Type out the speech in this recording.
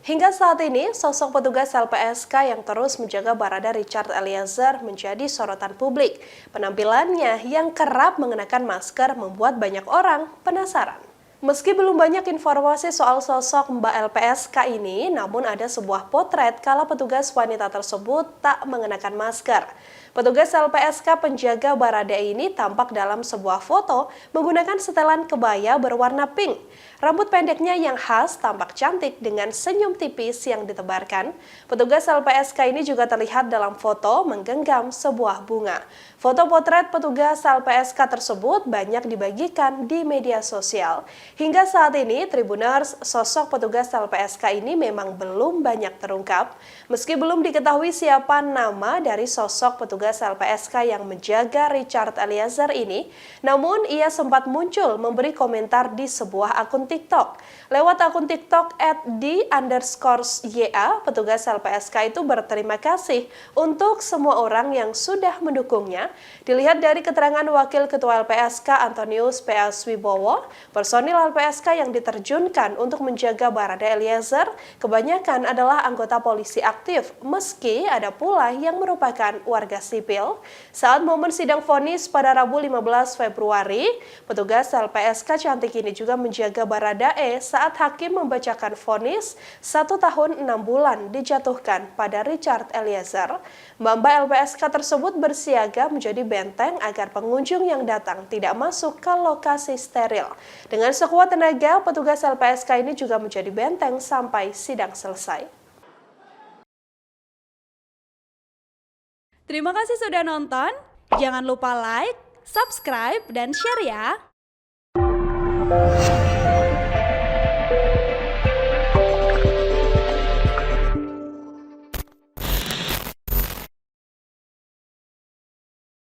Hingga saat ini, sosok petugas LPSK yang terus menjaga Barada Richard Eliezer menjadi sorotan publik. Penampilannya yang kerap mengenakan masker membuat banyak orang penasaran. Meski belum banyak informasi soal sosok Mbak LPSK ini, namun ada sebuah potret kala petugas wanita tersebut tak mengenakan masker. Petugas LPSK penjaga Barada ini tampak dalam sebuah foto menggunakan setelan kebaya berwarna pink. Rambut pendeknya yang khas tampak cantik dengan senyum tipis yang ditebarkan. Petugas LPSK ini juga terlihat dalam foto menggenggam sebuah bunga. Foto potret petugas LPSK tersebut banyak dibagikan di media sosial. Hingga saat ini, Tribuners, sosok petugas LPSK ini memang belum banyak terungkap. Meski belum diketahui siapa nama dari sosok petugas LPSK yang menjaga Richard Eliezer ini, namun ia sempat muncul memberi komentar di sebuah akun TikTok. Lewat akun TikTok @d_ya, petugas LPSK itu berterima kasih untuk semua orang yang sudah mendukungnya. Dilihat dari keterangan Wakil Ketua LPSK Antonius P.S. Wibowo, personil LPSK yang diterjunkan untuk menjaga Barada Eliezer kebanyakan adalah anggota polisi aktif, meski ada pula yang merupakan warga sipil. Saat momen sidang vonis pada Rabu 15 Februari, petugas LPSK cantik ini juga menjaga Baradae saat hakim membacakan vonis 1 tahun 6 bulan dijatuhkan pada Richard Eliezer. Mbak LPSK tersebut bersiaga menjadi benteng agar pengunjung yang datang tidak masuk ke lokasi steril. Dengan sekuat tenaga, petugas LPSK ini juga menjadi benteng sampai sidang selesai. Terima kasih sudah nonton. Jangan lupa like, subscribe, dan share ya.